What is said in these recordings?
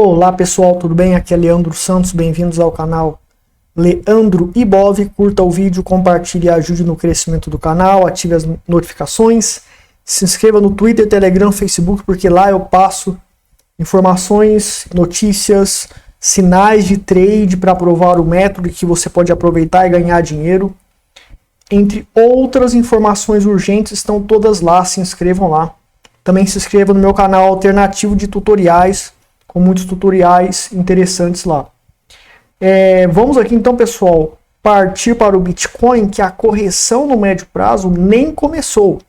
Olá pessoal, tudo bem? Aqui é Leandro Santos, bem-vindos ao canal Leandro Ibov. Curta o vídeo, compartilhe e ajude no crescimento do canal, ative as notificações, se inscreva no Twitter, Telegram, Facebook, porque lá eu passo informações, notícias, sinais de trade para provar o método que você pode aproveitar e ganhar dinheiro. Entre outras informações urgentes, estão todas lá, se inscrevam lá. Também se inscreva no meu canal alternativo de tutoriais, com muitos tutoriais interessantes lá. Vamos aqui então, pessoal, partir para o Bitcoin, que a correção no médio prazo nem começou.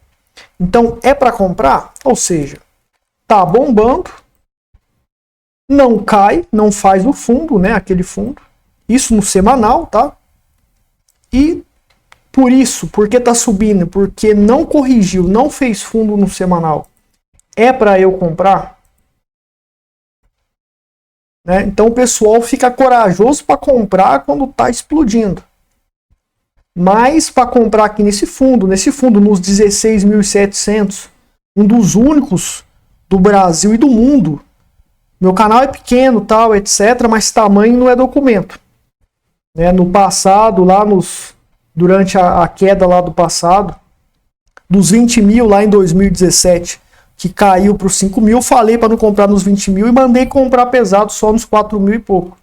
Então é para comprar? Ou seja, tá bombando, não cai, não faz o fundo, né, aquele fundo. Isso no semanal, tá? E por isso, porque tá subindo, porque não corrigiu, não fez fundo no semanal, é para eu comprar? Né? Então o pessoal fica corajoso para comprar quando está explodindo. Mas para comprar aqui nesse fundo nos 16.700, um dos únicos do Brasil e do mundo. Meu canal é pequeno, tal, etc, mas tamanho não é documento. Né? No passado, durante a queda lá do passado, dos 20 mil lá em 2017, que caiu para os 5 mil, falei para não comprar nos 20 mil e mandei comprar pesado só nos 4 mil e pouco.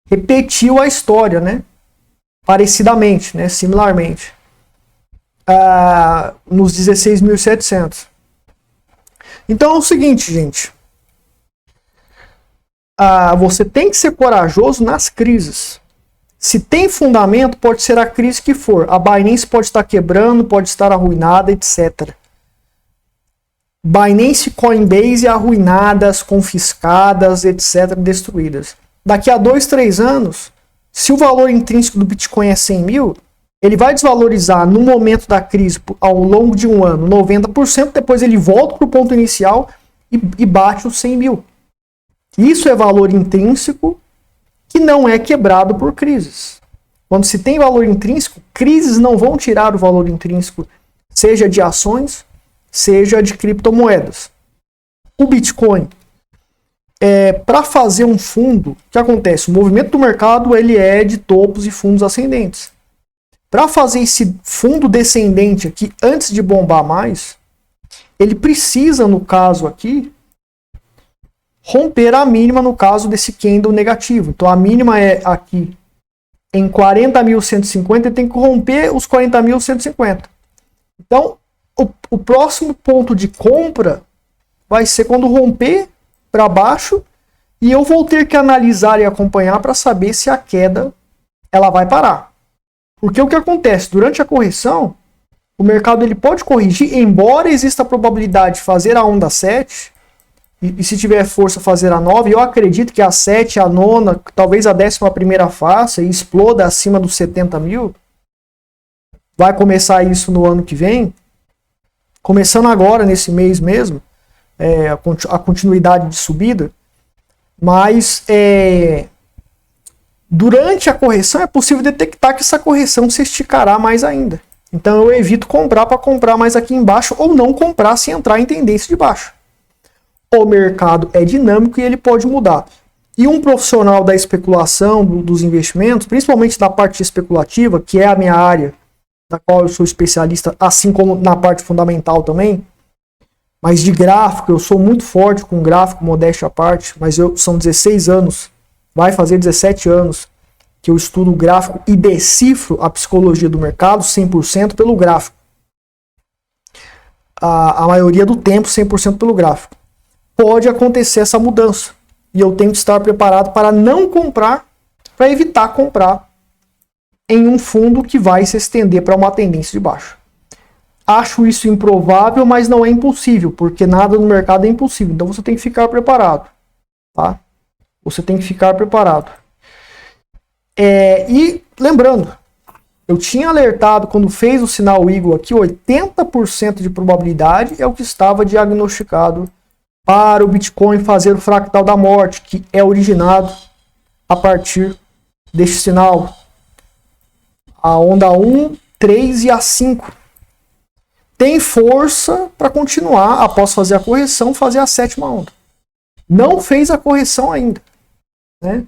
Repetiu a história, né? Parecidamente, né? Similarmente. Nos 16.700. Então é o seguinte, gente. Você tem que ser corajoso nas crises. Se tem fundamento, pode ser a crise que for. A Binance pode estar quebrando, pode estar arruinada, etc. Binance, Coinbase arruinadas, confiscadas, etc, destruídas. Daqui a 2, 3 anos, se o valor intrínseco do Bitcoin é 100 mil, ele vai desvalorizar no momento da crise, ao longo de um ano, 90%, depois ele volta para o ponto inicial e bate os 100 mil. Isso é valor intrínseco que não é quebrado por crises. Quando se tem valor intrínseco, crises não vão tirar o valor intrínseco, seja de ações, seja de criptomoedas. O Bitcoin, para fazer um fundo, o que acontece? O movimento do mercado ele é de topos e fundos ascendentes. Para fazer esse fundo descendente aqui, antes de bombar mais, ele precisa, no caso aqui, romper a mínima no caso desse candle negativo. Então a mínima é aqui em 40.150, ele tem que romper os 40.150. Então, o próximo ponto de compra vai ser quando romper para baixo e eu vou ter que analisar e acompanhar para saber se a queda ela vai parar. Porque o que acontece? Durante a correção, o mercado ele pode corrigir, embora exista a probabilidade de fazer a onda 7 e se tiver força fazer a 9, eu acredito que a 7, a 9, talvez a 11ª faça e exploda acima dos 70 mil. Vai começar isso no ano que vem. Começando agora, nesse mês mesmo, a continuidade de subida, mas durante a correção é possível detectar que essa correção se esticará mais ainda. Então eu evito comprar para comprar mais aqui embaixo ou não comprar se entrar em tendência de baixo. O mercado é dinâmico e ele pode mudar. E um profissional da especulação, dos investimentos, principalmente da parte especulativa, que é a minha área, da qual eu sou especialista, assim como na parte fundamental também, mas de gráfico, eu sou muito forte com gráfico, modéstia à parte, mas são 16 anos, vai fazer 17 anos, que eu estudo gráfico e decifro a psicologia do mercado 100% pelo gráfico. A maioria do tempo, 100% pelo gráfico. Pode acontecer essa mudança, e eu tenho que estar preparado para não comprar, para evitar comprar em um fundo que vai se estender para uma tendência de baixo. Acho isso improvável, mas não é impossível, porque nada no mercado é impossível. Então você tem que ficar preparado. Tá? Você tem que ficar preparado. E lembrando, eu tinha alertado quando fez o sinal Eagle aqui, 80% de probabilidade é o que estava diagnosticado para o Bitcoin fazer o fractal da morte, que é originado a partir deste sinal. A onda 1, 3 e a 5 tem força para continuar, após fazer a correção, fazer a 7ª onda. não fez a correção ainda, né?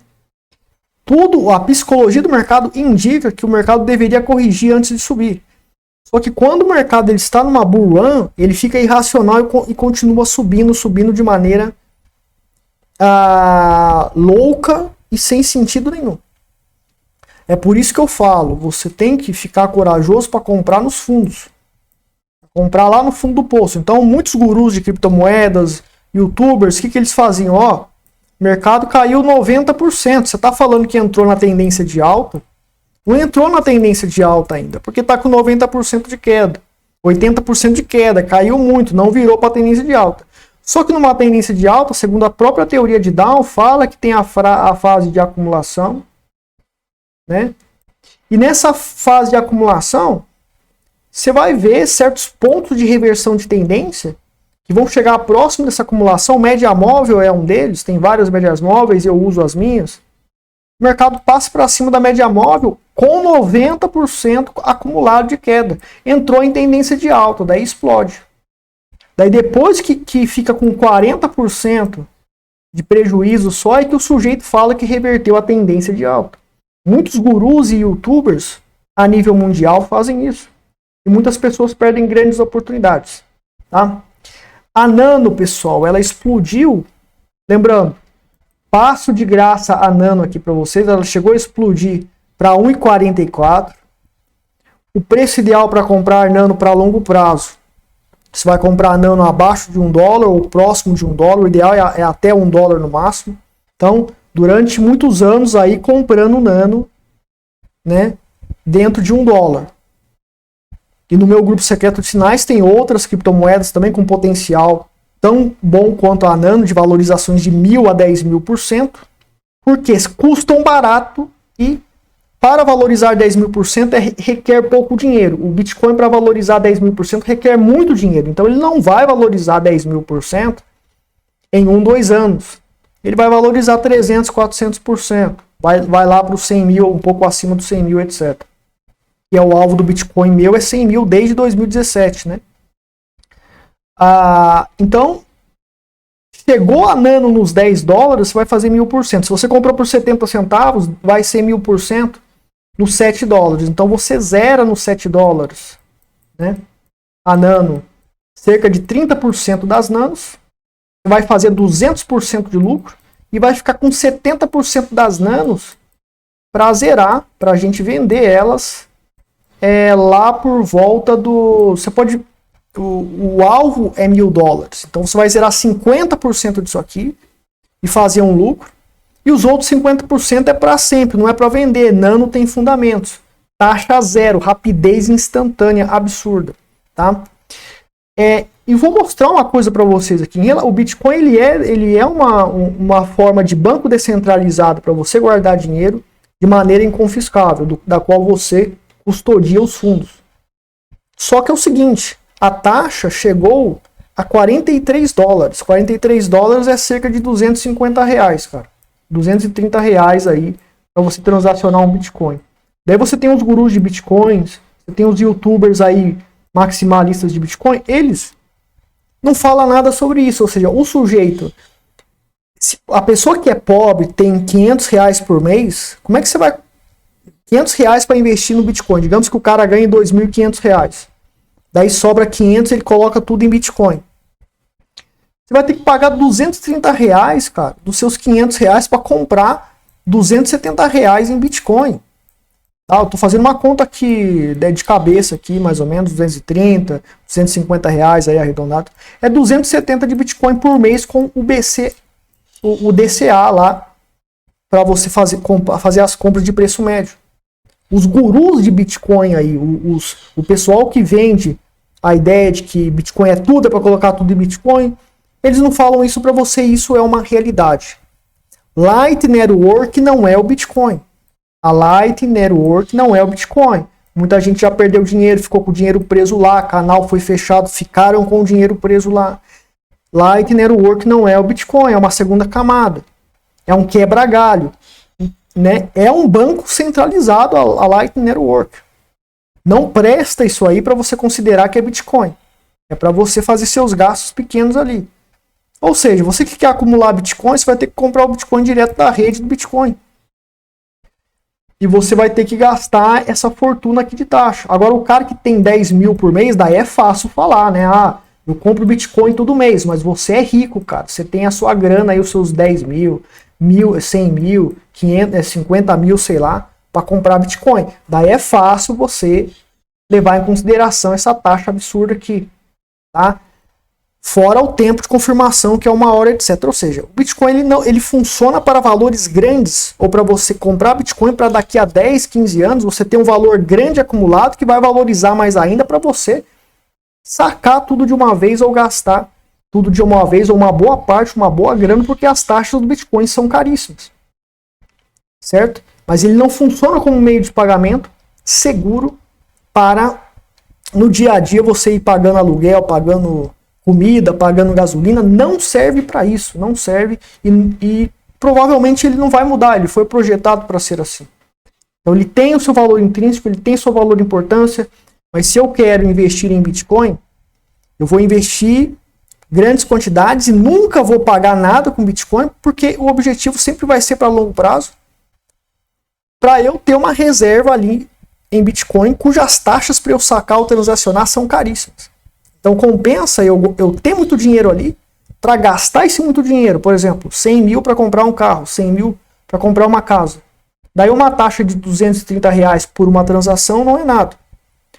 Tudo, a psicologia do mercado indica que o mercado deveria corrigir antes de subir. Só que quando o mercado ele está numa bull run, ele fica irracional e continua subindo de maneira louca e sem sentido nenhum. É por isso que eu falo, você tem que ficar corajoso para comprar nos fundos. Comprar lá no fundo do poço. Então, muitos gurus de criptomoedas, youtubers, o que eles faziam? Ó, o mercado caiu 90%. Você está falando que entrou na tendência de alta? Não entrou na tendência de alta ainda, porque está com 90% de queda. 80% de queda, caiu muito, não virou para a tendência de alta. Só que numa tendência de alta, segundo a própria teoria de Dow, fala que tem a fase de acumulação, né? E nessa fase de acumulação, você vai ver certos pontos de reversão de tendência que vão chegar próximo dessa acumulação. Média móvel é um deles, tem várias médias móveis, eu uso as minhas. O mercado passa para cima da média móvel com 90% acumulado de queda. Entrou em tendência de alta, daí explode. Daí depois que fica com 40% de prejuízo só, é que o sujeito fala que reverteu a tendência de alta. Muitos gurus e youtubers a nível mundial fazem isso. E muitas pessoas perdem grandes oportunidades. Tá? A Nano, pessoal, ela explodiu. Lembrando, passo de graça a Nano aqui para vocês. Ela chegou a explodir para 1,44. O preço ideal para comprar Nano para longo prazo. Você vai comprar Nano abaixo de $1 ou próximo de $1. O ideal é até $1 no máximo. Então, durante muitos anos aí comprando Nano, né, dentro de $1. E no meu grupo secreto de sinais tem outras criptomoedas também com potencial tão bom quanto a Nano, de valorizações de 1.000 a 10.000%, porque custam barato e para valorizar 10.000% requer pouco dinheiro. O Bitcoin, para valorizar 10.000%, requer muito dinheiro. Então ele não vai valorizar 10.000% em 2 anos. Ele vai valorizar 300%, 400%. Vai lá para os 100 mil, um pouco acima dos 100 mil, etc. Que é o alvo do Bitcoin meu, é 100 mil desde 2017, né? Então, chegou a Nano nos $10, você vai fazer 1.000%. Se você comprou por 70 centavos, vai ser 1.000% nos $7. Então, você zera nos $7, né? A Nano, cerca de 30% das Nanos, vai fazer 200% de lucro e vai ficar com 70% das Nanos para zerar, para a gente vender elas lá por volta do... Você pode... O alvo é $1.000. Então você vai zerar 50% disso aqui e fazer um lucro. E os outros 50% é para sempre, não é para vender. Nano tem fundamentos. Taxa zero, rapidez instantânea, absurda. Tá? E vou mostrar uma coisa para vocês aqui. O Bitcoin ele é uma forma de banco descentralizado para você guardar dinheiro de maneira inconfiscável, da qual você custodia os fundos. Só que é o seguinte, a taxa chegou a $43. $43 é cerca de R$250, cara. R$230 aí para você transacionar um Bitcoin. Daí você tem os gurus de Bitcoins, você tem os youtubers aí maximalistas de Bitcoin, eles não falam nada sobre isso. Ou seja, o sujeito, a pessoa que é pobre tem R$500 por mês, como é que você vai... R$500 para investir no Bitcoin. Digamos que o cara ganha R$2.500. Daí sobra 500, ele coloca tudo em Bitcoin. Você vai ter que pagar R$230, cara, dos seus R$500 para comprar R$270 em Bitcoin. Tá? Eu tô fazendo uma conta aqui de cabeça aqui, mais ou menos, 230, R$250 aí arredondado. É 270 de Bitcoin por mês com o BC, o DCA lá, para você fazer as compras de preço médio. Os gurus de Bitcoin aí, o pessoal que vende a ideia de que Bitcoin é tudo, é para colocar tudo em Bitcoin, eles não falam isso para você, isso é uma realidade. Light Network não é o Bitcoin. A Light Network não é o Bitcoin. Muita gente já perdeu dinheiro, ficou com o dinheiro preso lá, canal foi fechado, ficaram com o dinheiro preso lá. Light Network não é o Bitcoin, é uma segunda camada. É um quebra-galho. Né? É um banco centralizado, a Lightning Network. Não presta isso aí para você considerar que é Bitcoin. É para você fazer seus gastos pequenos ali. Ou seja, você que quer acumular Bitcoin, você vai ter que comprar o Bitcoin direto da rede do Bitcoin. E você vai ter que gastar essa fortuna aqui de taxa. Agora, o cara que tem 10 mil por mês, daí é fácil falar, né? Ah, eu compro Bitcoin todo mês, mas você é rico, cara. Você tem a sua grana aí, os seus 10 mil, 100 mil, 500, 50 mil, sei lá, para comprar Bitcoin. Daí é fácil você levar em consideração essa taxa absurda aqui, tá? Fora o tempo de confirmação, que é 1 hora, etc. Ou seja, o Bitcoin ele funciona para valores grandes, ou para você comprar Bitcoin para daqui a 10, 15 anos, você ter um valor grande acumulado que vai valorizar mais ainda para você sacar tudo de uma vez ou gastar tudo de uma vez, ou uma boa parte, uma boa grana, porque as taxas do Bitcoin são caríssimas. Certo? Mas ele não funciona como meio de pagamento seguro para no dia a dia você ir pagando aluguel, pagando comida, pagando gasolina. Não serve para isso, não serve, e provavelmente ele não vai mudar, ele foi projetado para ser assim. Então ele tem o seu valor intrínseco, ele tem o seu valor de importância, mas se eu quero investir em Bitcoin, eu vou investir grandes quantidades e nunca vou pagar nada com Bitcoin, porque o objetivo sempre vai ser para longo prazo, para eu ter uma reserva ali em Bitcoin, cujas taxas para eu sacar ou transacionar são caríssimas. Então compensa eu ter muito dinheiro ali para gastar esse muito dinheiro. Por exemplo, 100 mil para comprar um carro, 100 mil para comprar uma casa. Daí uma taxa de R$230 por uma transação não é nada.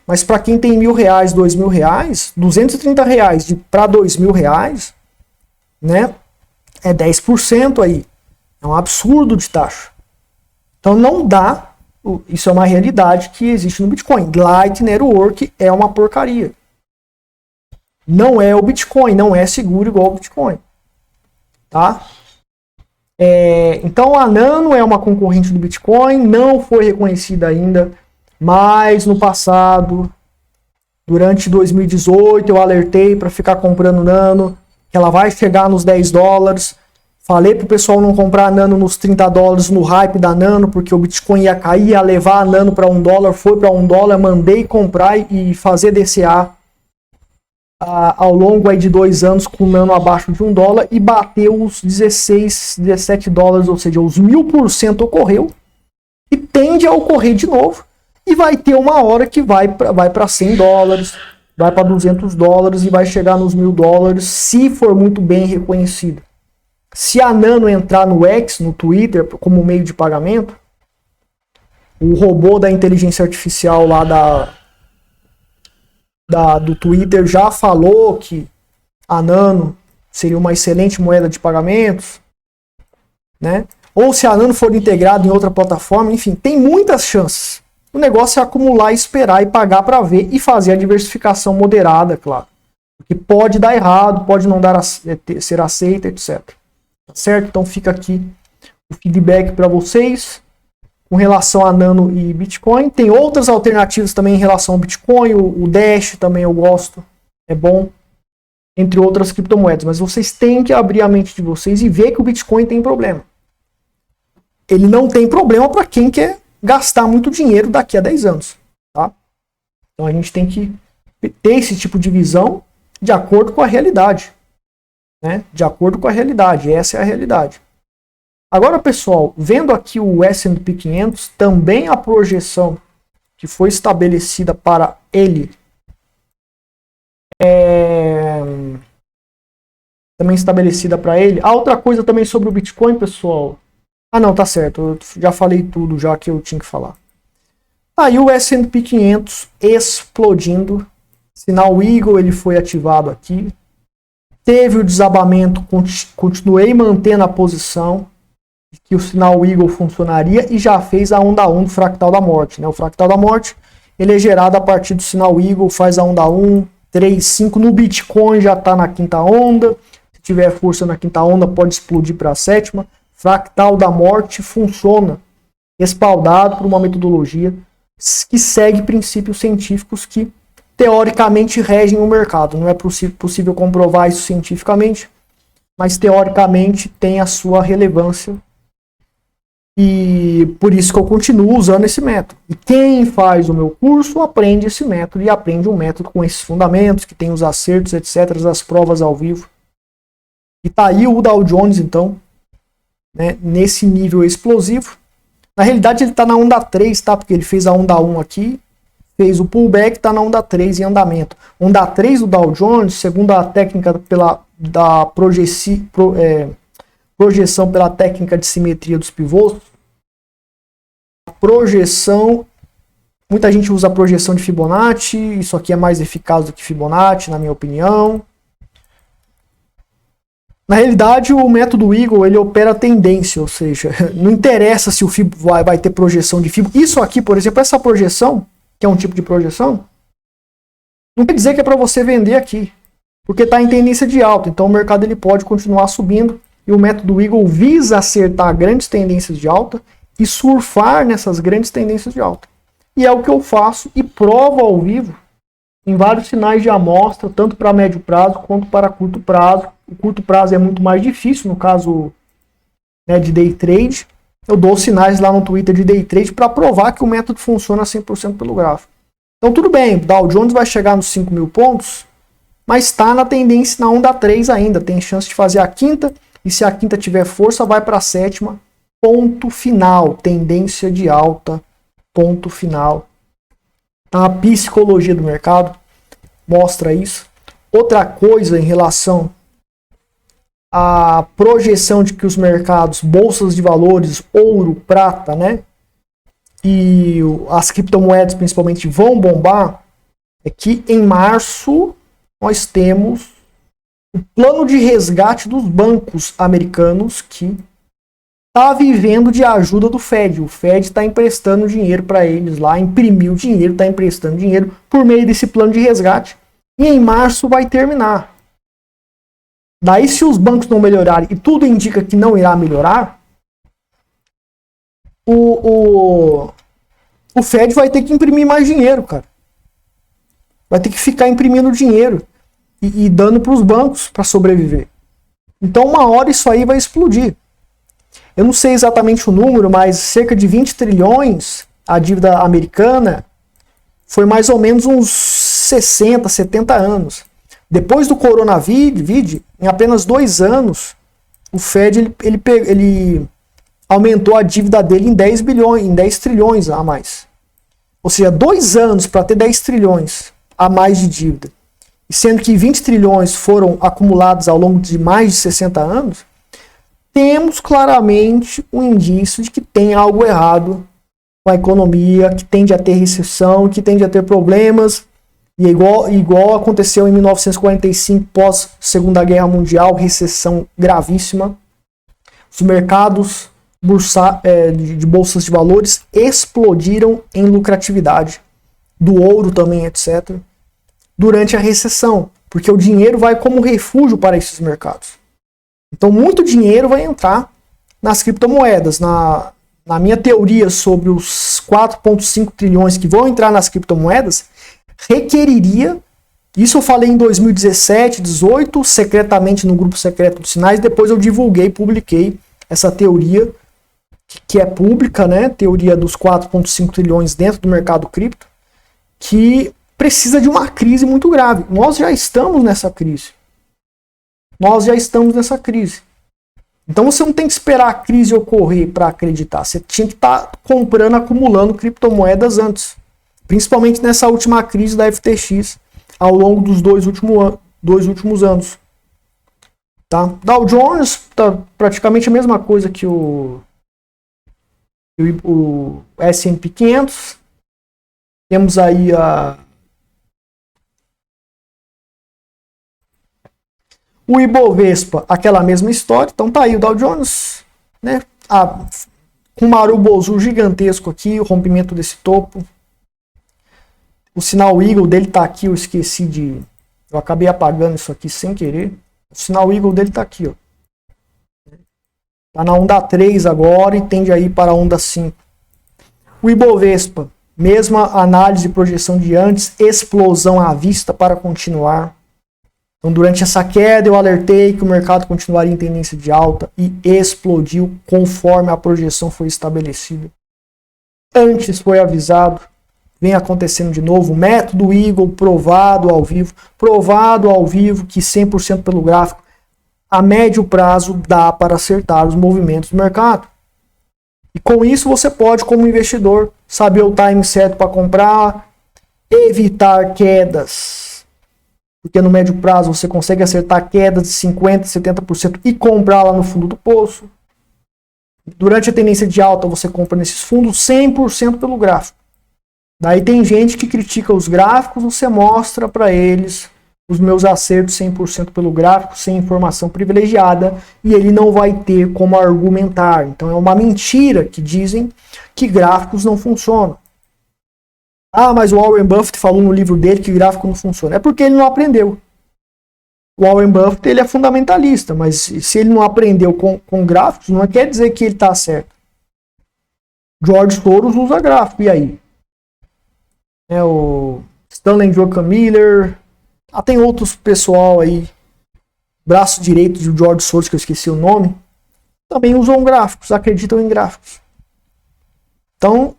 Mas para quem tem R$1.000, R$2.000, R$230 para R$2.000, né, é 10% aí. É um absurdo de taxa. Então não dá, isso é uma realidade que existe no Bitcoin. Light Network é uma porcaria. Não é o Bitcoin, não é seguro igual o Bitcoin. Tá? Então a Nano é uma concorrente do Bitcoin, não foi reconhecida ainda, mas no passado, durante 2018, eu alertei para ficar comprando Nano, que ela vai chegar nos $10. Falei pro pessoal não comprar a Nano nos $30 no hype da Nano, porque o Bitcoin ia cair, ia levar a Nano para $1, foi para $1, mandei comprar e fazer DCA ao longo aí de 2 anos com o Nano abaixo de $1 e bateu os 16, $17, ou seja, os 1000% ocorreu e tende a ocorrer de novo e vai ter uma hora que vai para $100, vai para $200 e vai chegar nos $1.000 se for muito bem reconhecido. Se a Nano entrar no X, no Twitter, como meio de pagamento, o robô da inteligência artificial lá do Twitter já falou que a Nano seria uma excelente moeda de pagamentos, né? Ou se a Nano for integrada em outra plataforma, enfim, tem muitas chances. O negócio é acumular, esperar e pagar para ver e fazer a diversificação moderada, claro. Porque pode dar errado, pode não ser aceita, etc. Tá certo? Então fica aqui o feedback para vocês com relação a Nano e Bitcoin. Tem outras alternativas também em relação ao Bitcoin. O Dash também eu gosto, é bom, entre outras criptomoedas. Mas vocês têm que abrir a mente de vocês e ver que o Bitcoin tem problema. Ele não tem problema para quem quer gastar muito dinheiro daqui a 10 anos. Tá? Então a gente tem que ter esse tipo de visão de acordo com a realidade. Né? De acordo com a realidade, essa é a realidade. Agora, pessoal, vendo aqui o S&P 500, também a projeção que foi estabelecida para ele também estabelecida para ele. Outra coisa também sobre o Bitcoin, pessoal. Não, tá certo, eu já falei tudo já que eu tinha que falar. Aí o S&P 500 explodindo, sinal Eagle ele foi ativado aqui. Teve o desabamento, continuei mantendo a posição que o sinal Eagle funcionaria e já fez a onda 1 do fractal da morte. Né? O fractal da morte ele é gerado a partir do sinal Eagle, faz a onda 1, 3, 5. No Bitcoin já está na 5ª onda. Se tiver força na 5ª onda, pode explodir para a 7ª. Fractal da morte funciona, respaldado por uma metodologia que segue princípios científicos que teoricamente regem o mercado. Não é possível comprovar isso cientificamente, mas teoricamente tem a sua relevância. E por isso que eu continuo usando esse método. E quem faz o meu curso aprende esse método e aprende um método com esses fundamentos, que tem os acertos, etc., as provas ao vivo. E tá aí o Dow Jones, então, né, nesse nível explosivo. Na realidade, ele está na onda 3, tá? Porque ele fez a onda 1 aqui, fez o pullback, está na onda 3 em andamento. Onda 3 do Dow Jones, segundo a técnica da projeção pela técnica de simetria dos pivôs, a projeção, muita gente usa a projeção de Fibonacci, isso aqui é mais eficaz do que Fibonacci, na minha opinião. Na realidade, o método Eagle, ele opera tendência, ou seja, não interessa se o Fib vai ter projeção de Fib. Isso aqui, por exemplo, essa projeção, que é um tipo de projeção, não quer dizer que é para você vender aqui, porque está em tendência de alta, então o mercado ele pode continuar subindo, e o método Eagle visa acertar grandes tendências de alta e surfar nessas grandes tendências de alta. E é o que eu faço e provo ao vivo em vários sinais de amostra, tanto para médio prazo quanto para curto prazo. O curto prazo é muito mais difícil, no caso, né, de day trade. Eu dou sinais lá no Twitter de day trade para provar que o método funciona 100% pelo gráfico. Então tudo bem, o Dow Jones vai chegar nos 5.000 pontos, mas está na tendência na onda 3 ainda. Tem chance de fazer a quinta, e se a quinta tiver força, vai para a sétima. Ponto final, tendência de alta, ponto final. A psicologia do mercado mostra isso. Outra coisa em relação à projeção de que os mercados, bolsas de valores, ouro, prata, né, e as criptomoedas principalmente vão bombar, é que em março nós temos o plano de resgate dos bancos americanos que está vivendo de ajuda do Fed. O Fed está emprestando dinheiro para eles lá, imprimiu dinheiro, está emprestando dinheiro por meio desse plano de resgate. E em março vai terminar. Daí, se os bancos não melhorarem, e tudo indica que não irá melhorar, o Fed vai ter que imprimir mais dinheiro, cara. Vai ter que ficar imprimindo dinheiro e dando para os bancos para sobreviver. Então, uma hora isso aí vai explodir. Eu não sei exatamente o número, mas cerca de 20 trilhões a dívida americana foi mais ou menos uns 60, 70 anos. Depois do coronavírus, em apenas 2 anos, o Fed ele aumentou a dívida dele em 10 bilhões, em 10 trilhões a mais. Ou seja, 2 anos para ter 10 trilhões a mais de dívida. E sendo que 20 trilhões foram acumulados ao longo de mais de 60 anos, temos claramente um indício de que tem algo errado com a economia, que tende a ter recessão, que tende a ter problemas, e igual aconteceu em 1945, pós Segunda Guerra Mundial, recessão gravíssima. Os mercados de bolsas de valores explodiram em lucratividade, do ouro também, etc., durante a recessão, porque o dinheiro vai como refúgio para esses mercados. Então, muito dinheiro vai entrar nas criptomoedas. Na minha teoria sobre os 4,5 trilhões que vão entrar nas criptomoedas, requeriria, isso eu falei em 2017, 2018, secretamente no grupo secreto dos sinais, depois eu divulguei, publiquei essa teoria, que é pública, né? Teoria dos 4,5 trilhões dentro do mercado cripto, que precisa de uma crise muito grave. Nós já estamos nessa crise. Então você não tem que esperar a crise ocorrer para acreditar. Você tinha que estar comprando, acumulando criptomoedas antes. Principalmente nessa última crise da FTX, ao longo dos dois últimos anos. Tá? Dow Jones tá praticamente a mesma coisa que o S&P 500. Temos aí o Ibovespa, aquela mesma história. Então tá aí o Dow Jones, né? Com um marubozu gigantesco aqui, o rompimento desse topo. O sinal Eagle dele tá aqui, eu esqueci de... Eu acabei apagando isso aqui sem querer. O sinal Eagle dele tá aqui, ó. Tá na onda 3 agora e tende a ir para a onda 5. O Ibovespa, mesma análise e projeção de antes, explosão à vista para continuar. Então, durante essa queda, eu alertei que o mercado continuaria em tendência de alta e explodiu conforme a projeção foi estabelecida. Antes foi avisado, vem acontecendo de novo. Método Eagle provado ao vivo que 100% pelo gráfico a médio prazo dá para acertar os movimentos do mercado. E com isso você pode, como investidor, saber o time certo para comprar, evitar quedas, porque no médio prazo você consegue acertar quedas de 50%, 70% e comprar lá no fundo do poço. Durante a tendência de alta você compra nesses fundos 100% pelo gráfico. Daí tem gente que critica os gráficos, você mostra para eles os meus acertos 100% pelo gráfico, sem informação privilegiada, e ele não vai ter como argumentar. Então é uma mentira que dizem que gráficos não funcionam. Ah, mas o Warren Buffett falou no livro dele que gráfico não funciona. É porque ele não aprendeu. O Warren Buffett ele é fundamentalista, mas se ele não aprendeu com gráficos, não quer dizer que ele está certo. George Soros usa gráfico, e aí? O Stanley Druckenmiller, tem outros pessoal aí, braço direito de George Soros, que eu esqueci o nome, também usam gráficos, acreditam em gráficos. Então,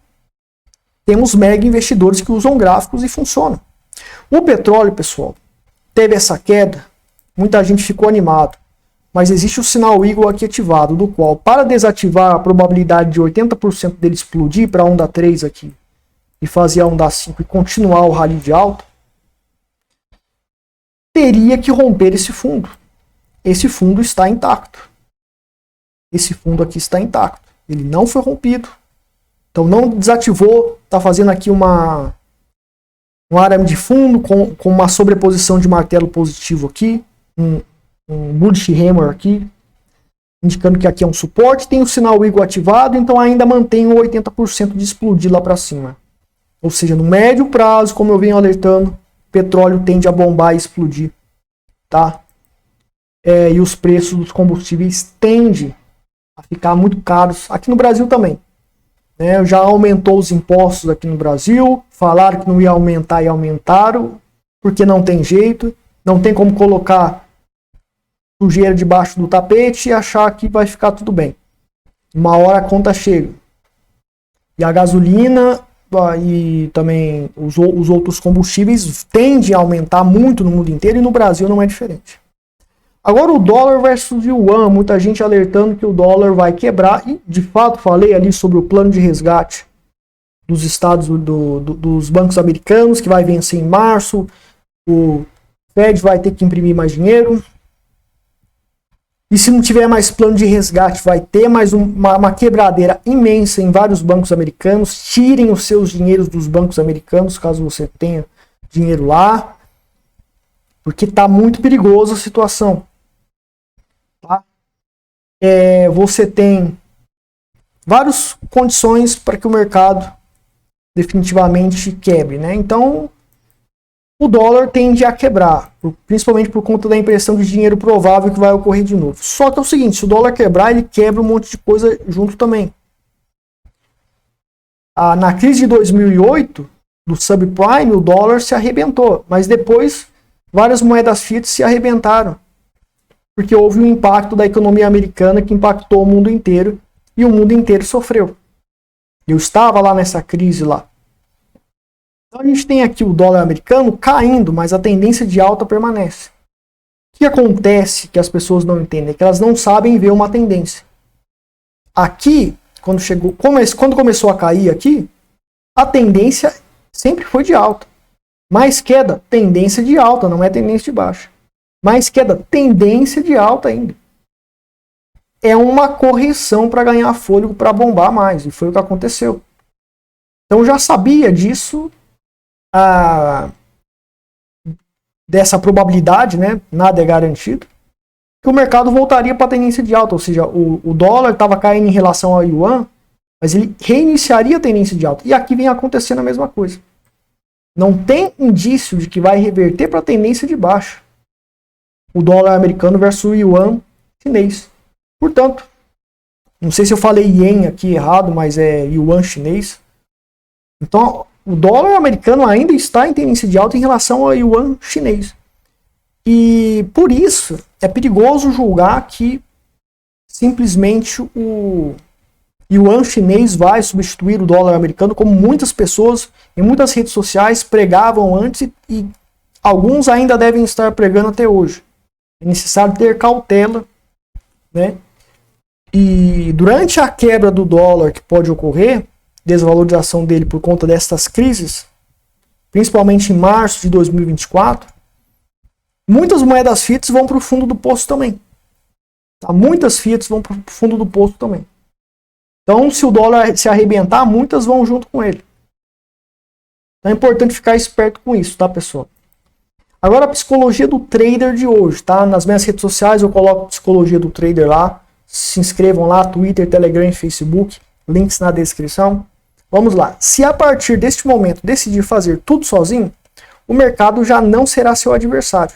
temos mega investidores que usam gráficos e funcionam. O petróleo, pessoal, teve essa queda, muita gente ficou animado, mas existe o sinal Eagle aqui ativado, do qual, para desativar a probabilidade de 80% dele explodir para a onda 3 aqui, e fazer a onda 5 e continuar o rally de alta, teria que romper esse fundo. Esse fundo está intacto. Esse fundo aqui está intacto. Ele não foi rompido. Então não desativou. Está fazendo aqui um arame de fundo com uma sobreposição de martelo positivo aqui. Um bullish hammer aqui. Indicando que aqui é um suporte. Tem o sinal Eagle ativado. Então ainda mantém o 80% de explodir lá para cima. Ou seja, no médio prazo, como eu venho alertando, petróleo tende a bombar e explodir, tá? E os preços dos combustíveis tendem a ficar muito caros, aqui no Brasil também. Já aumentou os impostos aqui no Brasil, falaram que não ia aumentar e aumentaram, porque não tem jeito, não tem como colocar sujeira debaixo do tapete e achar que vai ficar tudo bem. Uma hora a conta chega. E a gasolina e também os outros combustíveis tendem a aumentar muito no mundo inteiro e no Brasil não é diferente. Agora o dólar versus o yuan, muita gente alertando que o dólar vai quebrar e de fato falei ali sobre o plano de resgate dos estados dos bancos americanos que vai vencer em março, o Fed vai ter que imprimir mais dinheiro. E se não tiver mais plano de resgate, vai ter mais uma quebradeira imensa em vários bancos americanos. Tirem os seus dinheiros dos bancos americanos, caso você tenha dinheiro lá. Porque está muito perigosa a situação. Tá? Você tem várias condições para que o mercado definitivamente quebre, né? Então, o dólar tende a quebrar, principalmente por conta da impressão de dinheiro provável que vai ocorrer de novo. Só que é o seguinte, se o dólar quebrar, ele quebra um monte de coisa junto também. Na crise de 2008, do subprime, o dólar se arrebentou, mas depois várias moedas fiat se arrebentaram, porque houve um impacto da economia americana que impactou o mundo inteiro, e o mundo inteiro sofreu. Eu estava lá nessa crise lá. Então a gente tem aqui o dólar americano caindo, mas a tendência de alta permanece. O que acontece que as pessoas não entendem? É que elas não sabem ver uma tendência. Aqui, quando começou a cair aqui, a tendência sempre foi de alta. Mais queda, tendência de alta, não é tendência de baixa. Mais queda, tendência de alta ainda. É uma correção para ganhar fôlego, para bombar mais, e foi o que aconteceu. Então eu já sabia disso, dessa probabilidade, né? Nada é garantido, que o mercado voltaria para a tendência de alta, ou seja, o dólar estava caindo em relação ao yuan, mas ele reiniciaria a tendência de alta. E aqui vem acontecendo a mesma coisa. Não tem indício de que vai reverter para a tendência de baixa. O dólar americano versus o yuan chinês. Portanto, não sei se eu falei ien aqui errado, mas é yuan chinês. Então, o dólar americano ainda está em tendência de alta em relação ao yuan chinês. E por isso é perigoso julgar que simplesmente o yuan chinês vai substituir o dólar americano, como muitas pessoas em muitas redes sociais pregavam antes e alguns ainda devem estar pregando até hoje. É necessário ter cautela, né? E durante a quebra do dólar que pode ocorrer, desvalorização dele por conta destas crises, principalmente em março de 2024, muitas moedas fiat vão para o fundo do poço também. Tá? Muitas fiat vão para o fundo do poço também. Então, se o dólar se arrebentar, muitas vão junto com ele. Então é importante ficar esperto com isso, tá, pessoal? Agora a psicologia do trader de hoje, tá? Nas minhas redes sociais eu coloco psicologia do trader lá. Se inscrevam lá, Twitter, Telegram e Facebook. Links na descrição. Vamos lá. Se a partir deste momento decidir fazer tudo sozinho, o mercado já não será seu adversário,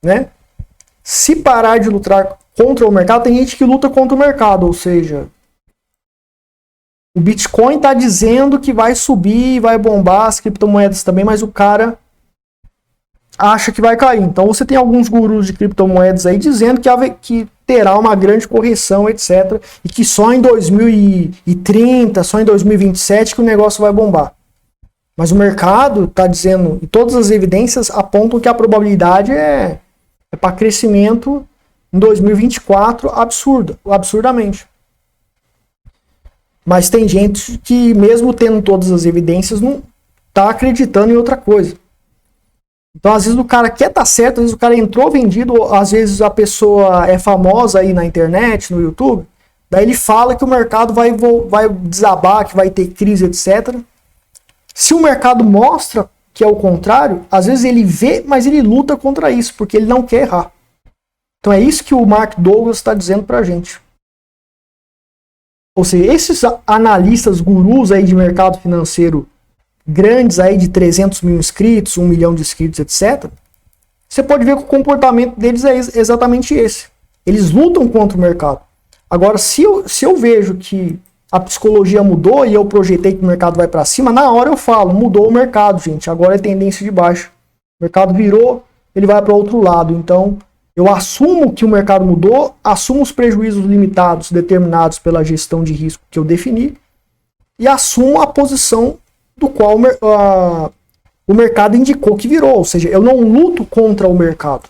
né? Se parar de lutar contra o mercado, tem gente que luta contra o mercado, ou seja, o Bitcoin está dizendo que vai subir, vai bombar, as criptomoedas também, mas o cara acha que vai cair. Então você tem alguns gurus de criptomoedas aí dizendo que terá uma grande correção, etc. E que só em 2030, só em 2027 que o negócio vai bombar. Mas o mercado está dizendo, e todas as evidências apontam que a probabilidade é para crescimento em 2024 absurdamente. Mas tem gente que, mesmo tendo todas as evidências, não está acreditando em outra coisa. Então, às vezes o cara quer estar certo, às vezes o cara entrou vendido, às vezes a pessoa é famosa aí na internet, no YouTube, daí ele fala que o mercado vai desabar, que vai ter crise, etc. Se o mercado mostra que é o contrário, às vezes ele vê, mas ele luta contra isso, porque ele não quer errar. Então é isso que o Mark Douglas está dizendo pra gente. Ou seja, esses analistas gurus aí de mercado financeiro grandes aí de 300 mil inscritos, 1 milhão de inscritos, etc. Você pode ver que o comportamento deles é exatamente esse. Eles lutam contra o mercado. Agora, se eu vejo que a psicologia mudou e eu projetei que o mercado vai para cima, na hora eu falo, mudou o mercado, gente. Agora é tendência de baixa. O mercado virou, ele vai para o outro lado. Então, eu assumo que o mercado mudou, assumo os prejuízos limitados determinados pela gestão de risco que eu defini e assumo a posição do qual o mercado indicou que virou. Ou seja, eu não luto contra o mercado.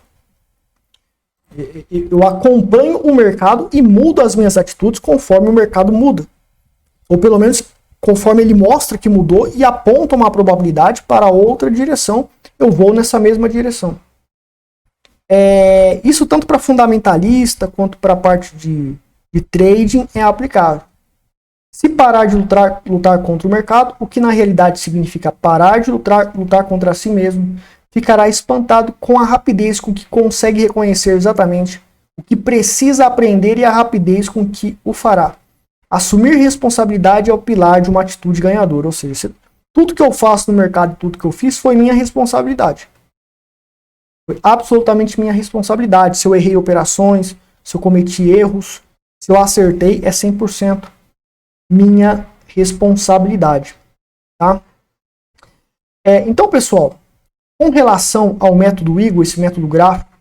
Eu acompanho o mercado e mudo as minhas atitudes conforme o mercado muda. Ou pelo menos conforme ele mostra que mudou e aponta uma probabilidade para outra direção, eu vou nessa mesma direção. Isso tanto para fundamentalista quanto para a parte de trading é aplicável. Se parar de lutar contra o mercado, o que na realidade significa parar de lutar contra si mesmo, ficará espantado com a rapidez com que consegue reconhecer exatamente o que precisa aprender e a rapidez com que o fará. Assumir responsabilidade é o pilar de uma atitude ganhadora, ou seja, tudo que eu faço no mercado, tudo que eu fiz foi minha responsabilidade. Foi absolutamente minha responsabilidade. Se eu errei operações, se eu cometi erros, se eu acertei, é 100% minha responsabilidade. Tá? Então, pessoal, com relação ao método Eagle, esse método gráfico,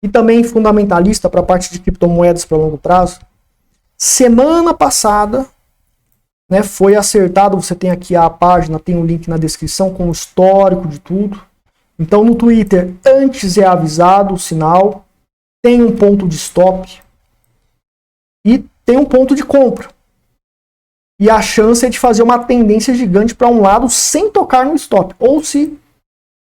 e também fundamentalista para a parte de criptomoedas para longo prazo, semana passada, né, foi acertado. Você tem aqui a página, tem o link na descrição com o histórico de tudo. Então no Twitter, antes é avisado o sinal, tem um ponto de stop e tem um ponto de compra. E a chance é de fazer uma tendência gigante para um lado sem tocar no stop. Ou se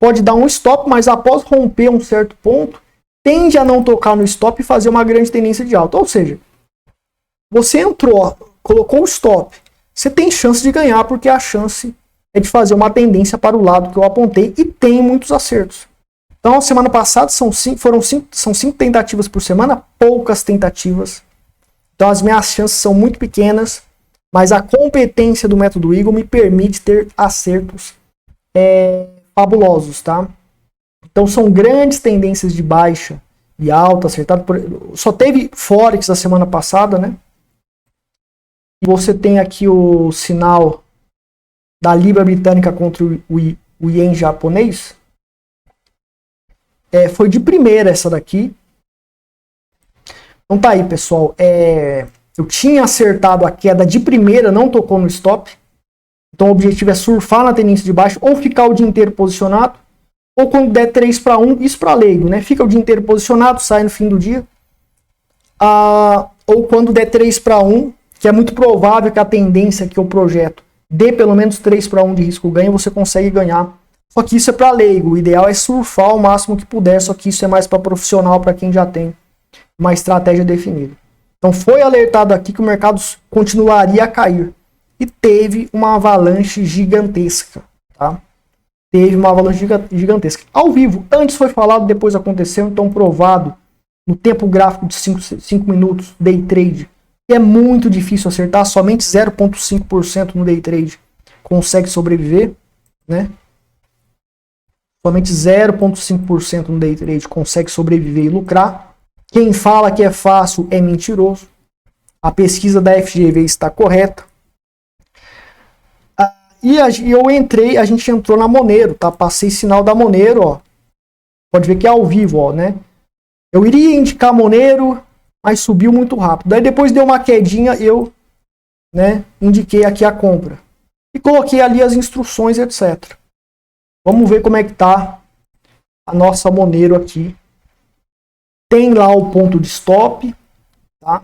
pode dar um stop, mas após romper um certo ponto, tende a não tocar no stop e fazer uma grande tendência de alta. Ou seja, você entrou, colocou o stop, você tem chance de ganhar, porque a chance é de fazer uma tendência para o lado que eu apontei e tem muitos acertos. Então, semana passada são 5 tentativas por semana, poucas tentativas. Então, as minhas chances são muito pequenas, mas a competência do método Eagle me permite ter acertos fabulosos, tá? Então, são grandes tendências de baixa e alta acertado. Só teve Forex a semana passada, né? E você tem aqui o sinal da Libra britânica contra o Yen japonês. Foi de primeira essa daqui. Então tá aí, pessoal. Eu tinha acertado a queda de primeira, não tocou no stop. Então o objetivo é surfar na tendência de baixo ou ficar o dia inteiro posicionado. ou quando der 3 para 1, isso para leigo, né? Fica o dia inteiro posicionado, sai no fim do dia. Ou quando der 3 para 1, que é muito provável que a tendência que eu projeto dê pelo menos 3 para 1 de risco ganho, você consegue ganhar. Só que isso é para leigo, o ideal é surfar o máximo que puder, só que isso é mais para profissional, para quem já tem uma estratégia definida. Então foi alertado aqui que o mercado continuaria a cair. E teve uma avalanche gigantesca, tá? Teve uma avalanche gigantesca. Ao vivo, antes foi falado, depois aconteceu, então provado no tempo gráfico de 5 minutos, day trade, que é muito difícil acertar, somente 0,5% no day trade consegue sobreviver, né? Somente 0,5% no day trade consegue sobreviver e lucrar. Quem fala que é fácil é mentiroso. A pesquisa da FGV está correta. E eu entrei, a gente entrou na Monero, tá? Passei sinal da Monero, ó. Pode ver que é ao vivo, ó, né? Eu iria indicar Monero, mas subiu muito rápido. Daí depois deu uma quedinha, eu, né, indiquei aqui a compra. E coloquei ali as instruções, etc. Vamos ver como é que tá a nossa Monero aqui. Tem lá o ponto de stop, tá?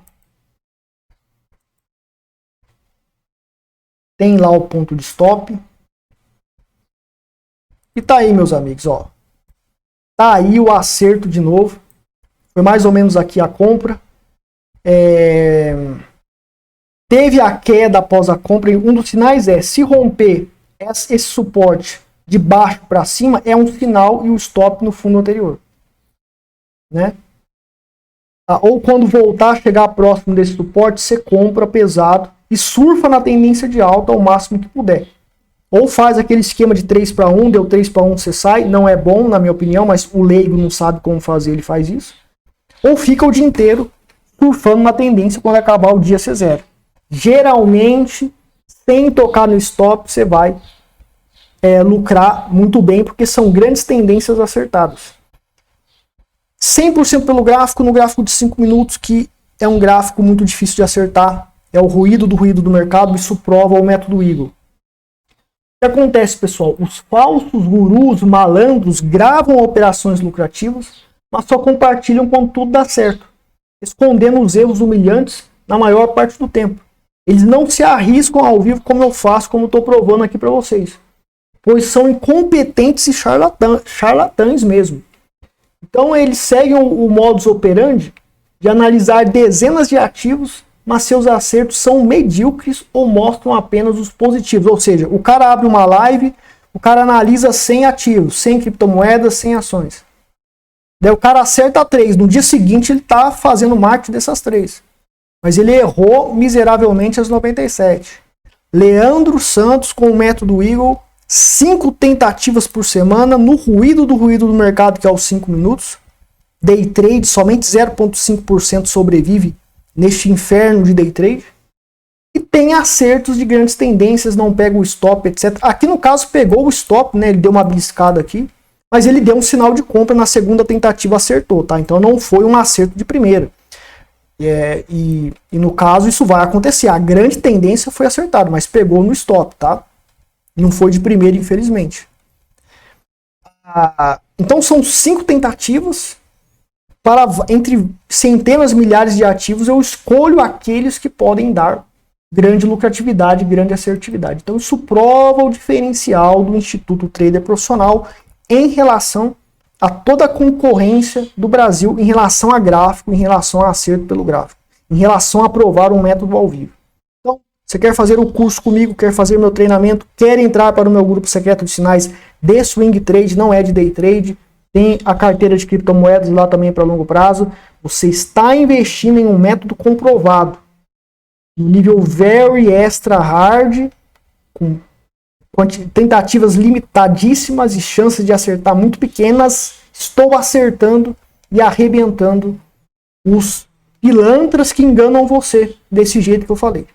Tem lá o ponto de stop. E tá aí, meus amigos, ó. Tá aí o acerto de novo. Foi mais ou menos aqui a compra. Teve a queda após a compra. E um dos sinais é, se romper esse suporte de baixo para cima, é um sinal e o stop no fundo anterior, né? Ou quando voltar a chegar próximo desse suporte, você compra pesado e surfa na tendência de alta ao máximo que puder. Ou faz aquele esquema de 3 para 1, deu 3 para 1, você sai. Não é bom, na minha opinião, mas o leigo não sabe como fazer, ele faz isso. Ou fica o dia inteiro surfando na tendência, quando acabar o dia você zero. Geralmente, sem tocar no stop, você vai lucrar muito bem, porque são grandes tendências acertadas. 100% pelo gráfico, no gráfico de 5 minutos, que é um gráfico muito difícil de acertar. É o ruído do mercado, isso prova o método Eagle. O que acontece, pessoal? Os falsos gurus, malandros, gravam operações lucrativas, mas só compartilham quando tudo dá certo, escondendo os erros humilhantes na maior parte do tempo. Eles não se arriscam ao vivo como eu faço, como estou provando aqui para vocês, pois são incompetentes e charlatães mesmo. Então eles seguem o modus operandi de analisar dezenas de ativos, mas seus acertos são medíocres ou mostram apenas os positivos. Ou seja, o cara abre uma live, o cara analisa 100 ativos, 100 criptomoedas, 100 ações. Daí o cara acerta 3, no dia seguinte ele está fazendo marketing dessas 3. Mas ele errou miseravelmente as 97. Leandro Santos com o método Eagle, 5 tentativas por semana no ruído do mercado, que é os 5 minutos. Day trade, somente 0,5% sobrevive neste inferno de day trade. E tem acertos de grandes tendências, não pega o stop, etc. Aqui no caso pegou o stop, né? Ele deu uma beliscada aqui, mas ele deu um sinal de compra na segunda tentativa, acertou, tá? Então não foi um acerto de primeira. E no caso isso vai acontecer. A grande tendência foi acertada, mas pegou no stop, tá? Não foi de primeira, infelizmente. Então são 5 tentativas. Entre centenas, milhares de ativos, eu escolho aqueles que podem dar grande lucratividade, grande assertividade. Então isso prova o diferencial do Instituto Trader Profissional em relação a toda a concorrência do Brasil, em relação a gráfico, em relação a acerto pelo gráfico, em relação a provar um método ao vivo. Então, você quer fazer o curso comigo, quer fazer meu treinamento, quer entrar para o meu grupo secreto de sinais de swing trade, não é de day trade, tem a carteira de criptomoedas lá também para longo prazo, você está investindo em um método comprovado, no nível very extra hard, com tentativas limitadíssimas e chances de acertar muito pequenas. Estou acertando e arrebentando os pilantras que enganam você desse jeito que eu falei.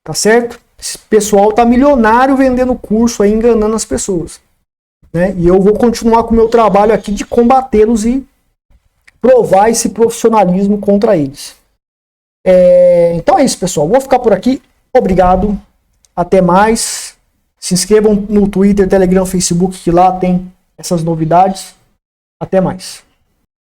Tá certo? Esse pessoal tá milionário vendendo curso aí, enganando as pessoas, né? E eu vou continuar com o meu trabalho aqui de combatê-los e provar esse profissionalismo contra eles. Então é isso, pessoal. Vou ficar por aqui. Obrigado. Até mais. Se inscrevam no Twitter, Telegram, Facebook, que lá tem essas novidades. Até mais.